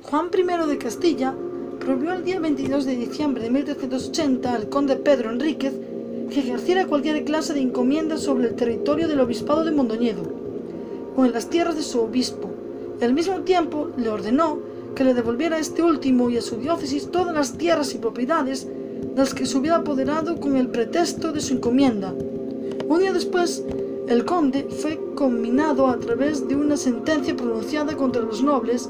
Juan I de Castilla prohibió el día 22 de diciembre de 1380 al conde Pedro Enríquez que ejerciera cualquier clase de encomienda sobre el territorio del obispado de Mondoñedo o en las tierras de su obispo, y al mismo tiempo le ordenó que le devolviera a este último y a su diócesis todas las tierras y propiedades de las que se hubiera apoderado con el pretexto de su encomienda. Un día después, el conde fue conminado a través de una sentencia pronunciada contra los nobles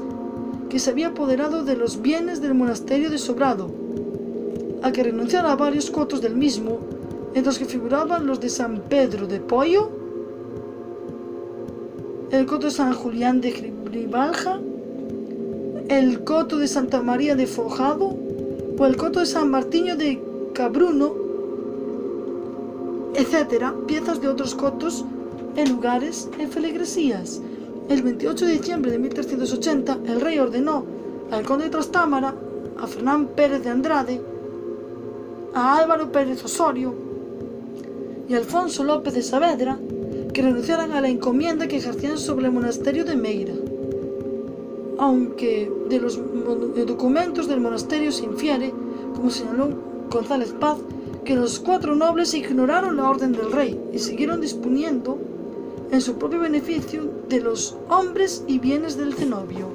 que se había apoderado de los bienes del monasterio de Sobrado, a que renunciara a varios cotos del mismo, entre los que figuraban los de San Pedro de Pollo, el coto de San Julián de Gribalja, el coto de Santa María de Fojado o el coto de San Martiño de Cabruno, etc., piezas de otros cotos en lugares en feligresías. El 28 de diciembre de 1380, el rey ordenó al conde de Trastámara, a Fernán Pérez de Andrade, a Álvaro Pérez Osorio y a Alfonso López de Saavedra que renunciaran a la encomienda que ejercían sobre el monasterio de Meira, aunque de los documentos del monasterio se infiere, como señaló González Paz, que los 4 nobles ignoraron la orden del rey y siguieron disponiendo en su propio beneficio de los hombres y bienes del cenobio.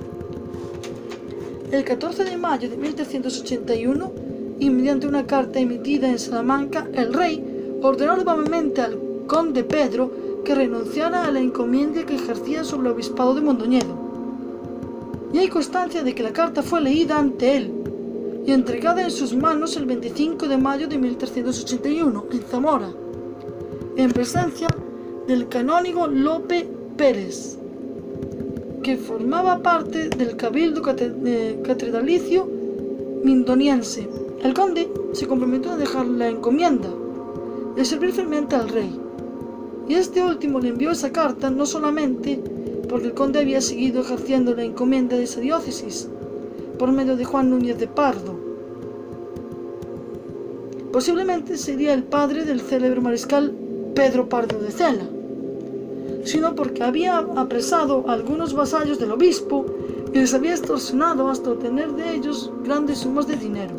El 14 de mayo de 1381, y mediante una carta emitida en Salamanca, el rey ordenó nuevamente al conde Pedro que renunciara a la encomienda que ejercía sobre el obispado de Mondoñedo. Y hay constancia de que la carta fue leída ante él y entregada en sus manos el 25 de mayo de 1381 en Zamora, en presencia del canónigo Lope Pérez, que formaba parte del cabildo catedralicio mindoniense. El conde se comprometió a dejar la encomienda y a servir fielmente al rey, y este último le envió esa carta no solamente porque el conde había seguido ejerciendo la encomienda de esa diócesis por medio de Juan Núñez de Pardo. Posiblemente sería el padre del célebre mariscal Pedro Pardo de Cela, sino porque había apresado a algunos vasallos del obispo y les había extorsionado hasta obtener de ellos grandes sumas de dinero.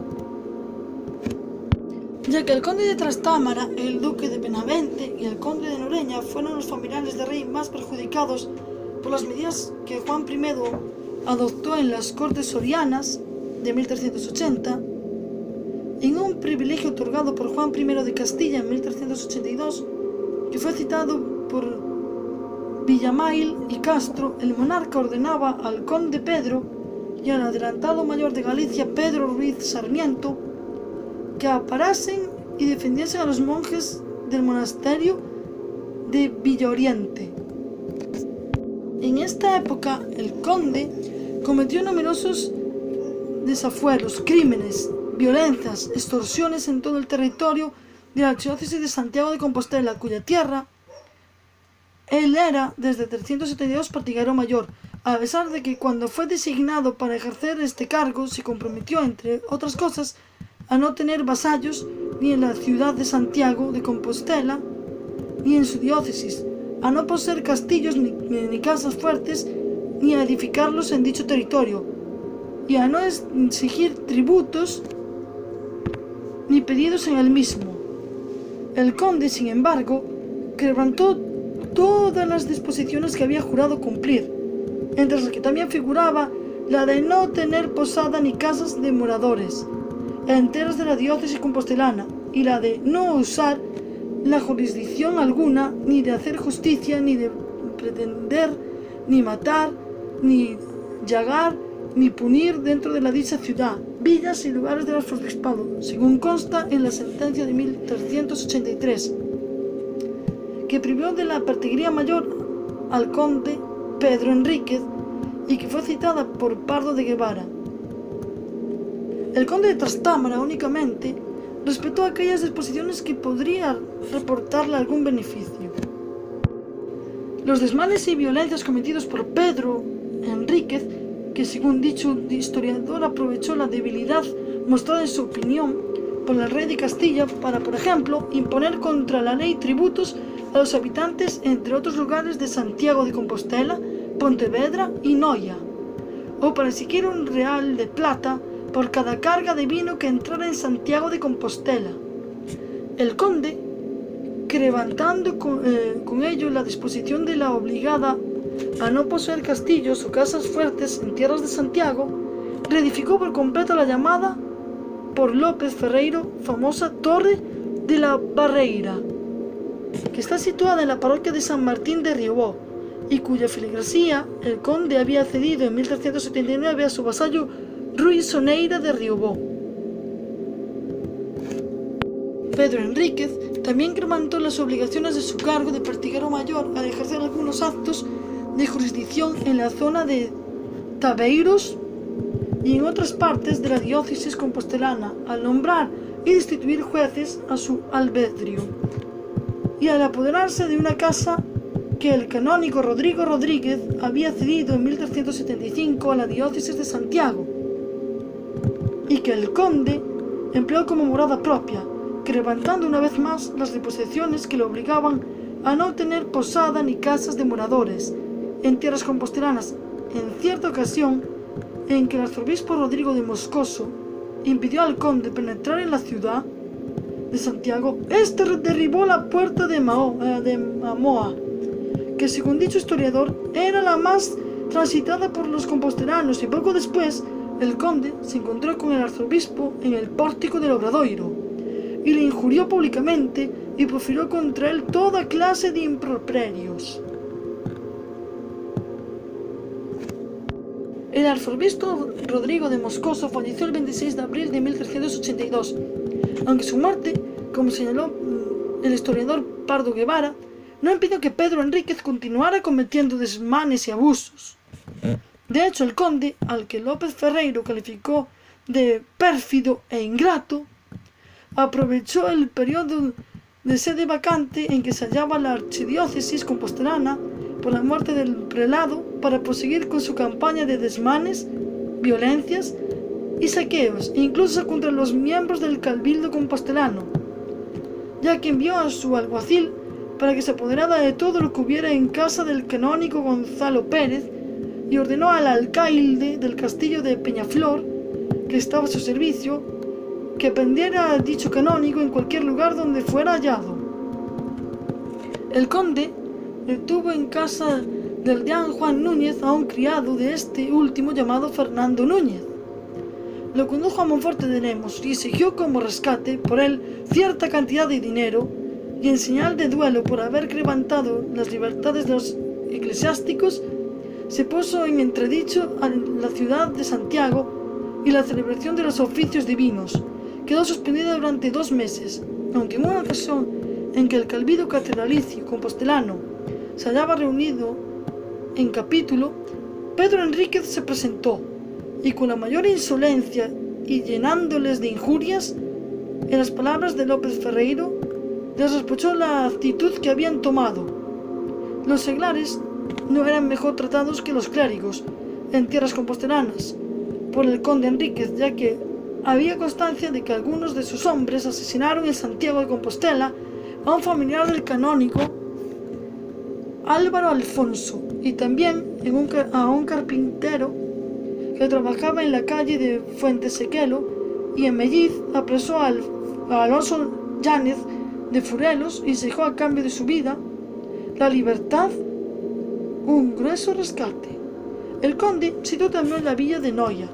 Ya que el conde de Trastámara, el duque de Benavente y el conde de Noreña fueron los familiares del rey más perjudicados por las medidas que Juan I adoptó en las Cortes Sorianas de 1380, en un privilegio otorgado por Juan I de Castilla en 1382, que fue citado por Villamail y Castro, el monarca ordenaba al conde Pedro y al adelantado mayor de Galicia, Pedro Ruiz Sarmiento, que aparasen y defendiesen a los monjes del monasterio de Villaoriente. En esta época, el conde cometió numerosos desafueros, crímenes, violencias, extorsiones en todo el territorio de la archidiócesis de Santiago de Compostela, cuya tierra él era desde 372 partiguero mayor, a pesar de que cuando fue designado para ejercer este cargo se comprometió, entre otras cosas, a no tener vasallos ni en la ciudad de Santiago de Compostela ni en su diócesis, a no poseer castillos ni casas fuertes ni a edificarlos en dicho territorio, y a no exigir tributos ni pedidos en el mismo. El conde, sin embargo, quebrantó todas las disposiciones que había jurado cumplir, entre las que también figuraba la de no tener posada ni casas de moradores enteros de la diócesis compostelana, y la de no usar la jurisdicción alguna, ni de hacer justicia, ni de pretender, ni matar, ni llagar, ni punir dentro de la dicha ciudad, villas y lugares del arzobispado, según consta en la sentencia de 1383, que privió de la pertiguería mayor al conde Pedro Enríquez y que fue citada por Pardo de Guevara. El conde de Trastámara únicamente respetó aquellas disposiciones que podrían reportarle algún beneficio. Los desmanes y violencias cometidos por Pedro Enríquez, que según dicho historiador aprovechó la debilidad mostrada en su opinión por el rey de Castilla para, por ejemplo, imponer contra la ley tributos a los habitantes, entre otros lugares, de Santiago de Compostela, Pontevedra y Noia, o para siquiera un real de plata por cada carga de vino que entrara en Santiago de Compostela. El conde, que levantando con ello la disposición de la obligada a no poseer castillos o casas fuertes en tierras de Santiago, reedificó por completo la llamada por López Ferreiro famosa Torre de la Barreira, que está situada en la parroquia de San Martín de Riobó, y cuya feligresía el conde había cedido en 1379 a su vasallo Rui Soneira de Riobó. Pedro Enríquez también incrementó las obligaciones de su cargo de pertiguero mayor al ejercer algunos actos de jurisdicción en la zona de Tabeiros y en otras partes de la diócesis compostelana, al nombrar y destituir jueces a su albedrío, y al apoderarse de una casa que el canónigo Rodrigo Rodríguez había cedido en 1375 a la diócesis de Santiago, y que el conde empleó como morada propia, que levantando una vez más las disposiciones que le obligaban a no tener posada ni casas de moradores en tierras compostelanas, en cierta ocasión en que el arzobispo Rodrigo de Moscoso impidió al conde penetrar en la ciudad de Santiago. Este derribó la puerta de Mamoa, que según dicho historiador era la más transitada por los compostelanos, y poco después el conde se encontró con el arzobispo en el pórtico del Obradoiro y le injurió públicamente y profirió contra él toda clase de improperios. El arzobispo Rodrigo de Moscoso falleció el 26 de abril de 1382, aunque su muerte, como señaló el historiador Pardo Guevara, no impidió que Pedro Enríquez continuara cometiendo desmanes y abusos. De hecho, el conde, al que López Ferreiro calificó de pérfido e ingrato, aprovechó el periodo de sede vacante en que se hallaba la archidiócesis compostelana por la muerte del prelado para proseguir con su campaña de desmanes, violencias y saqueos, incluso contra los miembros del cabildo compostelano, ya que envió a su alguacil para que se apoderara de todo lo que hubiera en casa del canónigo Gonzalo Pérez, y ordenó al alcaide del castillo de Peñaflor, que estaba a su servicio, que prendiera a dicho canónigo en cualquier lugar donde fuera hallado. El conde detuvo en casa del deán Juan Núñez a un criado de este último llamado Fernando Núñez. Lo condujo a Monforte de Lemos y exigió como rescate por él cierta cantidad de dinero, y en señal de duelo por haber levantado las libertades de los eclesiásticos, se puso en entredicho a la ciudad de Santiago, y la celebración de los oficios divinos quedó suspendida durante 2 meses, aunque en una ocasión en que el cabildo catedralicio compostelano se hallaba reunido en capítulo, Pedro Enríquez se presentó, y con la mayor insolencia y llenándoles de injurias, en las palabras de López Ferreiro, les reprochó la actitud que habían tomado. Los seglares no eran mejor tratados que los clérigos en tierras compostelanas por el conde Enríquez, ya que había constancia de que algunos de sus hombres asesinaron en Santiago de Compostela a un familiar del canónigo Álvaro Alfonso, y también a un carpintero que trabajaba en la calle de Fuentesequelo, y en Melliz apresó a Alonso Yáñez de Furelos y se dejó a cambio de su vida, la libertad, un grueso rescate. El conde sitió también la villa de Noia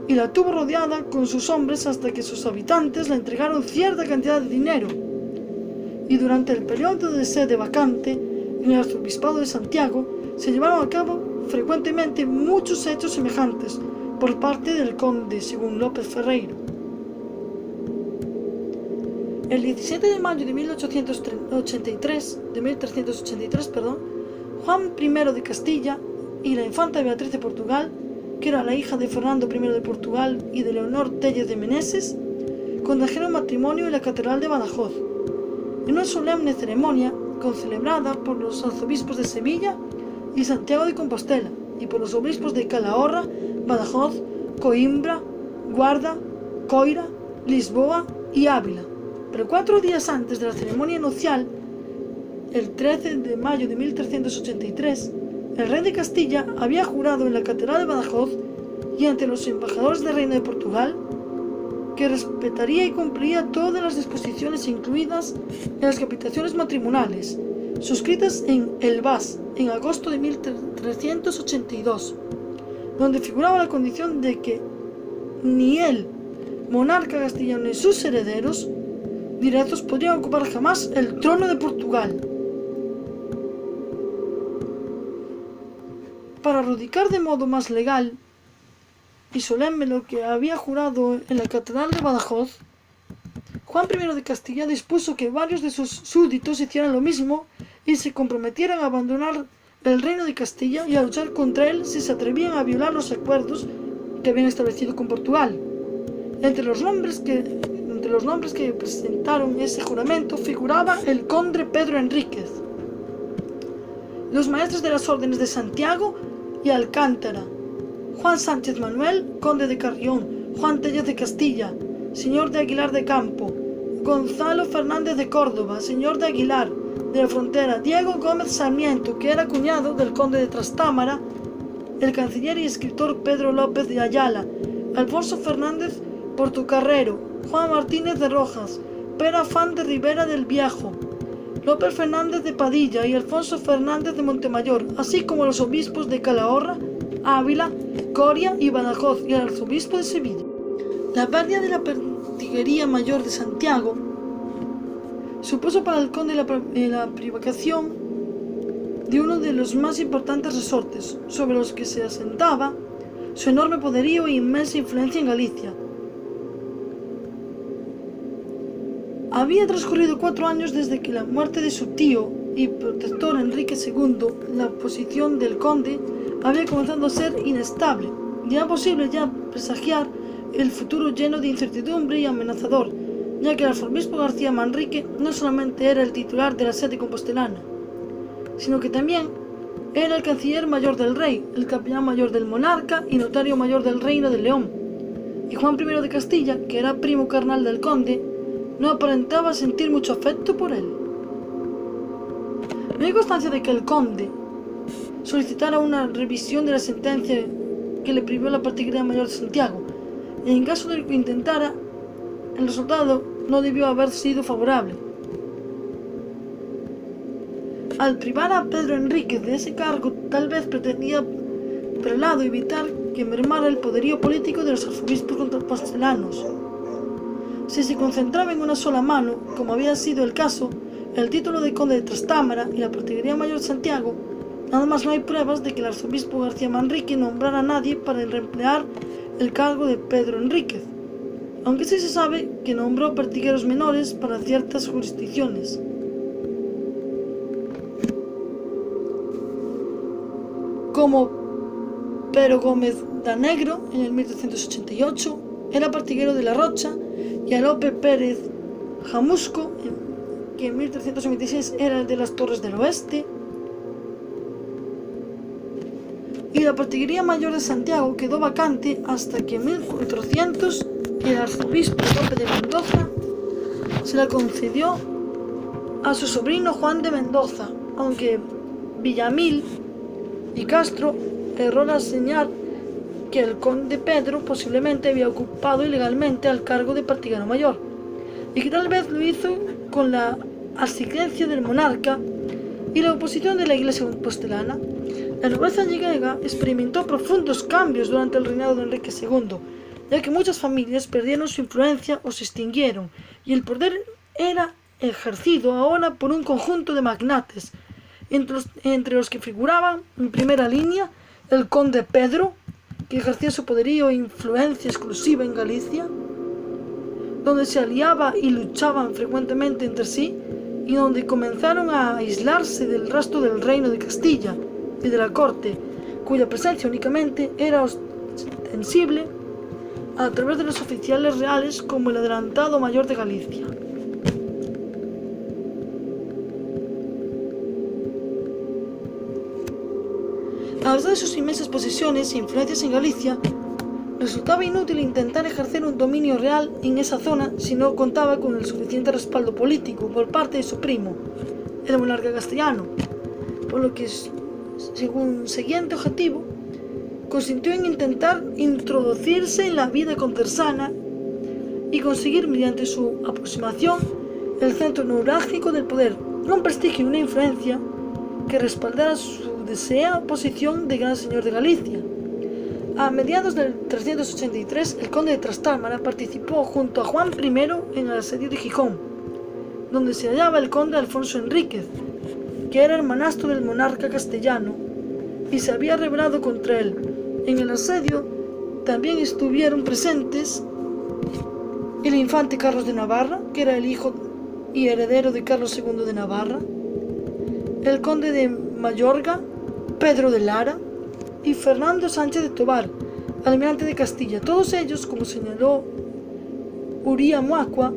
y la tuvo rodeada con sus hombres hasta que sus habitantes le entregaron cierta cantidad de dinero, y durante el periodo de sede vacante en el arzobispado de Santiago se llevaron a cabo frecuentemente muchos hechos semejantes por parte del conde, según López Ferreiro. El 17 de mayo de 1383, Juan I de Castilla y la infanta Beatriz de Portugal, que era la hija de Fernando I de Portugal y de Leonor Tellez de Meneses, contrajeron matrimonio en la catedral de Badajoz, en una solemne ceremonia concelebrada por los arzobispos de Sevilla y Santiago de Compostela, y por los obispos de Calahorra, Badajoz, Coimbra, Guarda, Coira, Lisboa y Ávila. Pero 4 días antes de la ceremonia nupcial, el 13 de mayo de 1383, El rey de Castilla había jurado en la catedral de Badajoz y ante los embajadores del Reino de Portugal que respetaría y cumpliría todas las disposiciones incluidas en las capitaciones matrimoniales, suscritas en Elvas en agosto de 1382, donde figuraba la condición de que ni el monarca castellano ni sus herederos directos podrían ocupar jamás el trono de Portugal. Para radicar de modo más legal y solemne lo que había jurado en la catedral de Badajoz, Juan I de Castilla dispuso que varios de sus súbditos hicieran lo mismo y se comprometieran a abandonar el reino de Castilla y a luchar contra él si se atrevían a violar los acuerdos que habían establecido con Portugal. Entre los nombres que presentaron ese juramento figuraba el conde Pedro Enríquez, los maestres de las órdenes de Santiago y Alcántara, Juan Sánchez Manuel, conde de Carrión, Juan Tellez de Castilla, señor de Aguilar de Campo, Gonzalo Fernández de Córdoba, señor de Aguilar de la Frontera, Diego Gómez Sarmiento, que era cuñado del conde de Trastámara, el canciller y escritor Pedro López de Ayala, Alfonso Fernández Portocarrero, Juan Martínez de Rojas, Pere Afán de Ribera del Viejo, López Fernández de Padilla y Alfonso Fernández de Montemayor, así como los obispos de Calahorra, Ávila, Coria y Badajoz y el arzobispo de Sevilla. La pérdida de la Pertiguería Mayor de Santiago supuso para el conde la privatización de uno de los más importantes resortes sobre los que se asentaba su enorme poderío e inmensa influencia en Galicia. Había transcurrido 4 años desde que la muerte de su tío y protector Enrique II. La posición del conde había comenzado a ser inestable y era posible ya presagiar el futuro lleno de incertidumbre y amenazador, ya que el arzobispo García Manrique no solamente era el titular de la sede compostelana, sino que también era el canciller mayor del rey, el capellán mayor del monarca y notario mayor del reino de León, y Juan I de Castilla, que era primo carnal del conde, no aparentaba sentir mucho afecto por él. No hay constancia de que el conde solicitara una revisión de la sentencia que le prohibió la Pertiguería Mayor de Santiago, y en caso de que lo intentara, el resultado no debió haber sido favorable. Al privar a Pedro Enríquez de ese cargo, tal vez pretendía prelado evitar que mermara el poderío político de los arzobispos compostelanos. Si se concentraba en una sola mano, como había sido el caso, el título de conde de Trastámara y la Pertiguería Mayor de Santiago, nada más no hay pruebas de que el arzobispo García Manrique nombrara a nadie para reemplear el cargo de Pedro Enríquez, aunque sí se sabe que nombró pertigueros menores para ciertas jurisdicciones. Como Pero Gómez da Negro en el 1388, era pertiguero de La Rocha, y a Lope Pérez Jamusco, que en 1326 era el de las Torres del Oeste, y la Pertiguería Mayor de Santiago quedó vacante hasta que en 1400 el arzobispo Lope de Mendoza se la concedió a su sobrino Juan de Mendoza, aunque Villamil y Castro erró al señalar que el conde Pedro posiblemente había ocupado ilegalmente el cargo de pertiguero mayor, y que tal vez lo hizo con la asistencia del monarca y la oposición de la iglesia compostelana. La nobleza gallega experimentó profundos cambios durante el reinado de Enrique II, ya que muchas familias perdieron su influencia o se extinguieron, y el poder era ejercido ahora por un conjunto de magnates, entre los que figuraban en primera línea el conde Pedro, que ejercía su poderío e influencia exclusiva en Galicia, donde se aliaba y luchaban frecuentemente entre sí, y donde comenzaron a aislarse del resto del reino de Castilla y de la corte, cuya presencia únicamente era ostensible a través de los oficiales reales como el adelantado mayor de Galicia. A pesar de sus inmensas posesiones e influencias en Galicia, resultaba inútil intentar ejercer un dominio real en esa zona si no contaba con el suficiente respaldo político por parte de su primo, el monarca castellano, por lo que según siguiente objetivo, consistió en intentar introducirse en la vida cortesana y conseguir mediante su aproximación el centro neurálgico del poder, un prestigio y una influencia que respaldara su deseada posición de gran señor de Galicia. A mediados del 383, el conde de Trastámara participó junto a Juan I en el asedio de Gijón, donde se hallaba el conde Alfonso Enríquez, que era hermanastro del monarca castellano, y se había rebelado contra él. En el asedio también estuvieron presentes el infante Carlos de Navarra, que era el hijo y heredero de Carlos II de Navarra, el conde de Mayorga, Pedro de Lara y Fernando Sánchez de Tobar, almirante de Castilla. Todos ellos, como señaló Uría Muacua,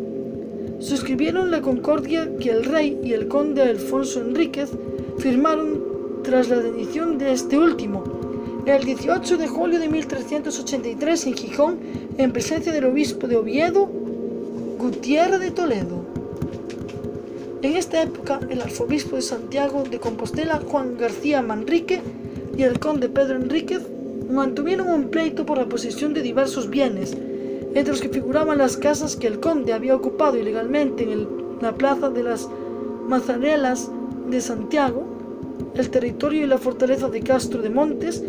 suscribieron la concordia que el rey y el conde Alfonso Enríquez firmaron tras la rendición de este último, el 18 de julio de 1383 en Gijón, en presencia del obispo de Oviedo, Gutiérrez de Toledo. En esta época, el arzobispo de Santiago de Compostela, Juan García Manrique, y el conde Pedro Enríquez mantuvieron un pleito por la posesión de diversos bienes, entre los que figuraban las casas que el conde había ocupado ilegalmente en la plaza de las Mazarelas de Santiago, el territorio y la fortaleza de Castro de Montes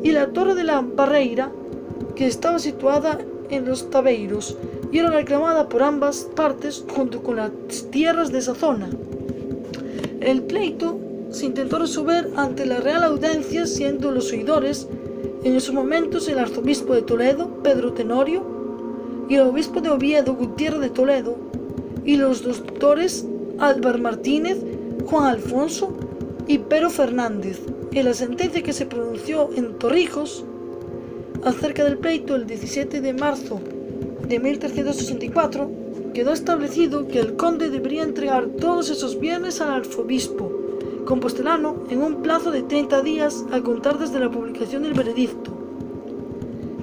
y la torre de la Barreira, que estaba situada en los Tabeiros y era reclamada por ambas partes junto con las tierras de esa zona. El pleito se intentó resolver ante la Real Audiencia, siendo los oidores en esos momentos el arzobispo de Toledo, Pedro Tenorio, y el obispo de Oviedo, Gutiérrez de Toledo, y los doctores Álvar Martínez, Juan Alfonso y Pero Fernández. En la sentencia que se pronunció en Torrijos acerca del pleito el 17 de marzo de 1364, quedó establecido que el conde debería entregar todos esos bienes al arzobispo compostelano en un plazo de 30 días a contar desde la publicación del veredicto,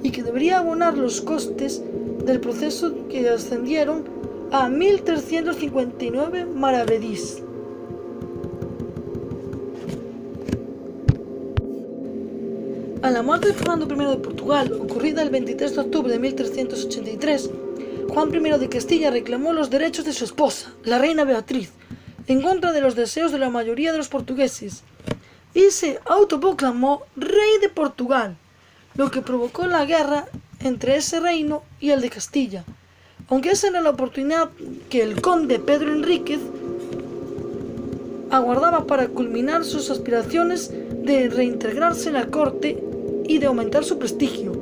y que debería abonar los costes del proceso, que ascendieron a 1.359 maravedís. A la muerte de Fernando I de Portugal, ocurrida el 23 de octubre de 1383, Juan I de Castilla reclamó los derechos de su esposa, la reina Beatriz, en contra de los deseos de la mayoría de los portugueses, y se autoproclamó rey de Portugal, lo que provocó la guerra entre ese reino y el de Castilla, aunque esa era la oportunidad que el conde Pedro Enríquez aguardaba para culminar sus aspiraciones de reintegrarse en la corte y de aumentar su prestigio.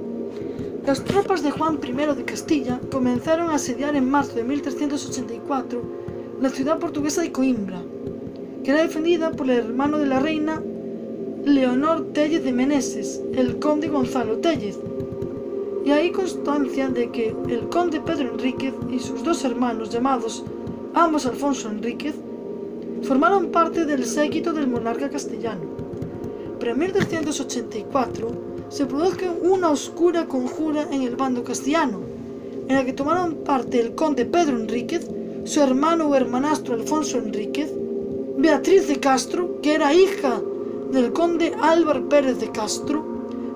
Las tropas de Juan I de Castilla comenzaron a asediar en marzo de 1384 la ciudad portuguesa de Coimbra, que era defendida por el hermano de la reina, Leonor Tellez de Meneses, el conde Gonzalo Tellez, y hay constancia de que el conde Pedro Enríquez y sus dos hermanos, llamados ambos Alfonso Enríquez, formaron parte del séquito del monarca castellano. Pero en 1384 se produjo una oscura conjura en el bando castellano, en la que tomaron parte el conde Pedro Enríquez, su hermano o hermanastro Alfonso Enríquez, Beatriz de Castro, que era hija del conde Álvar Pérez de Castro,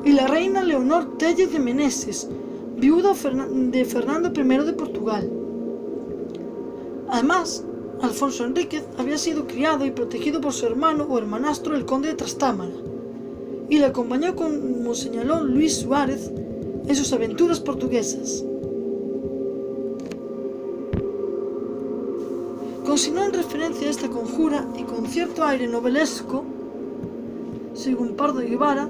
y la reina Leonor Tellez de Meneses, viuda de Fernando I de Portugal. Además, Alfonso Enríquez había sido criado y protegido por su hermano o hermanastro, el conde de Trastámara, y le acompañó, como señaló Luis Suárez, en sus aventuras portuguesas. Consignó en referencia a esta conjura y con cierto aire novelesco, según Pardo Guevara,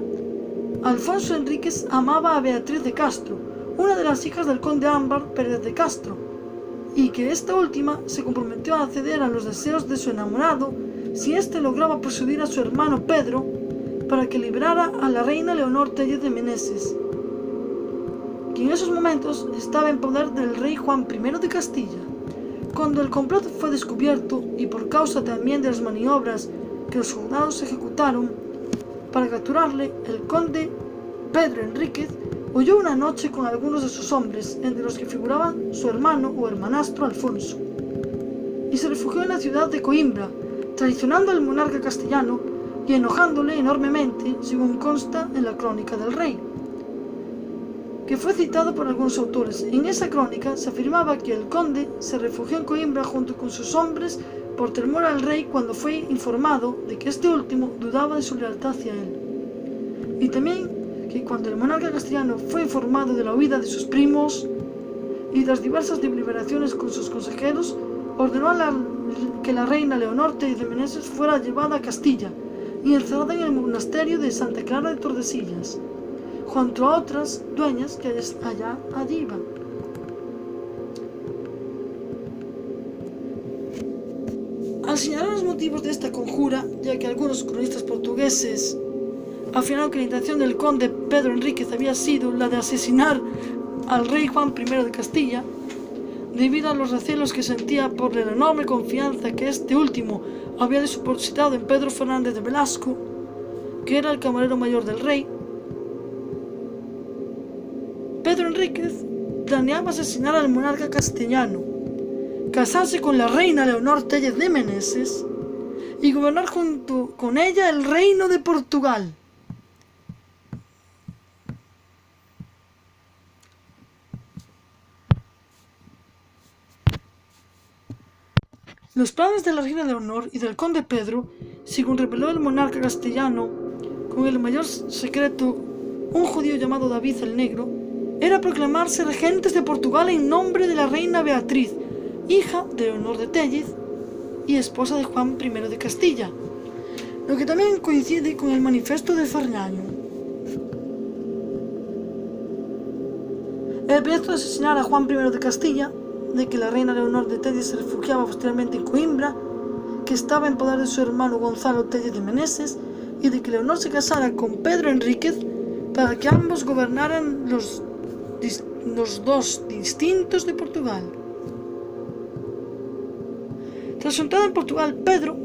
Alfonso Enríquez amaba a Beatriz de Castro, una de las hijas del conde Álvar Pérez de Castro, y que esta última se comprometió a acceder a los deseos de su enamorado si éste lograba persuadir a su hermano Pedro para que librara a la reina Leonor Tellez de Meneses, que en esos momentos estaba en poder del rey Juan I de Castilla. Cuando el complot fue descubierto, y por causa también de las maniobras que los soldados ejecutaron para capturarle, el conde Pedro Enríquez huyó una noche con algunos de sus hombres, entre los que figuraban su hermano o hermanastro Alfonso, y se refugió en la ciudad de Coimbra, traicionando al monarca castellano y enojándole enormemente, según consta en la crónica del rey, que fue citado por algunos autores. En esa crónica se afirmaba que el conde se refugió en Coimbra junto con sus hombres por temor al rey cuando fue informado de que este último dudaba de su lealtad hacia él. Y también que cuando el monarca castellano fue informado de la huida de sus primos y de las diversas deliberaciones con sus consejeros, ordenó que la reina Leonor Tellez de Meneses fuera llevada a Castilla y encerrada en el monasterio de Santa Clara de Tordesillas, junto a otras dueñas que allí iban. Al señalar los motivos de esta conjura, ya que algunos cronistas portugueses afirmaron que la intención del conde Pedro Enríquez había sido la de asesinar al rey Juan I de Castilla, debido a los recelos que sentía por la enorme confianza que este último había depositado en Pedro Fernández de Velasco, que era el camarero mayor del rey, Pedro Enríquez planeaba asesinar al monarca castellano, casarse con la reina Leonor Tellez de Meneses y gobernar junto con ella el reino de Portugal. Los planes de la reina Leonor y del conde Pedro, según reveló el monarca castellano con el mayor secreto, un judío llamado David el Negro, era proclamarse regentes de Portugal en nombre de la reina Beatriz, hija de Leonor de Tellez y esposa de Juan I de Castilla, lo que también coincide con el manifiesto de Farnaño. El proyecto de asesinar a Juan I de Castilla, de que la reina Leonor de Tellez se refugiaba posteriormente en Coimbra, que estaba en poder de su hermano Gonzalo Tellez de Meneses, y de que Leonor se casara con Pedro Enríquez para que ambos gobernaran los dos distintos de Portugal. Tras su entrada en Portugal, Pedro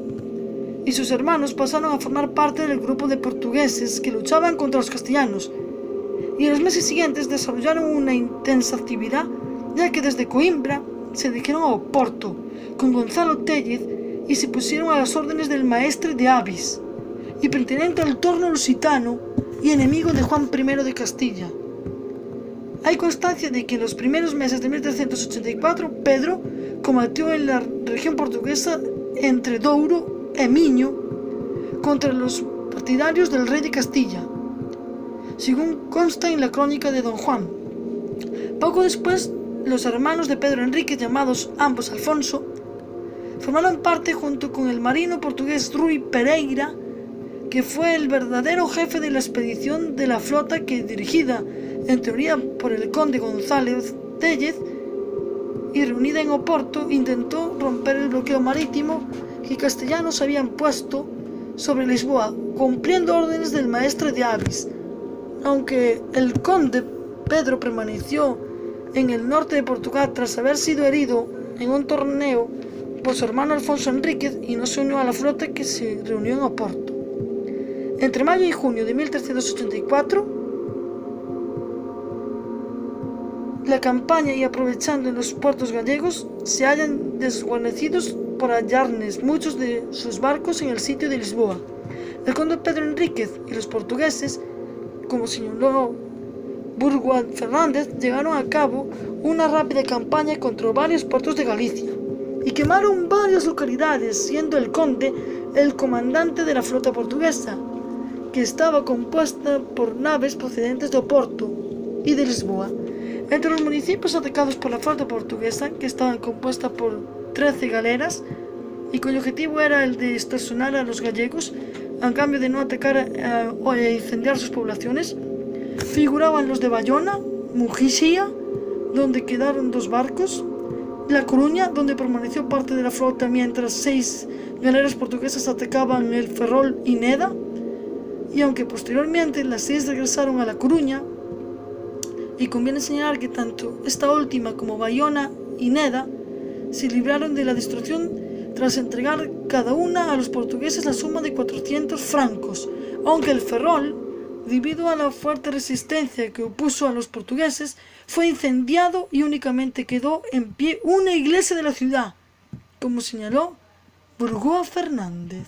y sus hermanos pasaron a formar parte del grupo de portugueses que luchaban contra los castellanos, y en los meses siguientes desarrollaron una intensa actividad, ya que desde Coimbra se dirigieron a Oporto con Gonzalo Tellez y se pusieron a las órdenes del maestre de Avis y perteneciente al torno lusitano y enemigo de Juan I de Castilla. Hay constancia de que en los primeros meses de 1384 Pedro combatió en la región portuguesa entre Douro e Miño contra los partidarios del rey de Castilla, según consta en la crónica de Don Juan. Poco después, los hermanos de Pedro Enríquez, llamados ambos Alfonso, formaron parte junto con el marino portugués Rui Pereira, que fue el verdadero jefe de la expedición de la flota que, dirigida en teoría por el conde González Tellez y reunida en Oporto, intentó romper el bloqueo marítimo que castellanos habían puesto sobre Lisboa, cumpliendo órdenes del maestre de Avis. Aunque el conde Pedro permaneció en el norte de Portugal tras haber sido herido en un torneo por su hermano Alfonso Enríquez y no se unió a la flota que se reunió en Oporto. Entre mayo y junio de 1384, la campaña, y aprovechando en los puertos gallegos, se hallan desguarnecidos por hallarnes muchos de sus barcos en el sitio de Lisboa. El conde Pedro Enríquez y los portugueses, como señaló Burgoa Fernández, llegaron a cabo una rápida campaña contra varios puertos de Galicia y quemaron varias localidades, siendo el conde el comandante de la flota portuguesa, que estaba compuesta por naves procedentes de Oporto y de Lisboa. Entre los municipios atacados por la flota portuguesa, que estaban compuesta por 13 galeras y cuyo objetivo era el de extorsionar a los gallegos a cambio de no atacar o incendiar sus poblaciones, figuraban los de Bayona, Mujixía, donde quedaron 2 barcos, La Coruña, donde permaneció parte de la flota mientras 6 galeras portuguesas atacaban el Ferrol y Neda, y aunque posteriormente las 6 regresaron a La Coruña, y conviene señalar que tanto esta última como Bayona y Neda se libraron de la destrucción tras entregar cada una a los portugueses la suma de 400 francos, aunque el Ferrol, debido a la fuerte resistencia que opuso a los portugueses, fue incendiado y únicamente quedó en pie una iglesia de la ciudad, como señaló Burgoa Fernández.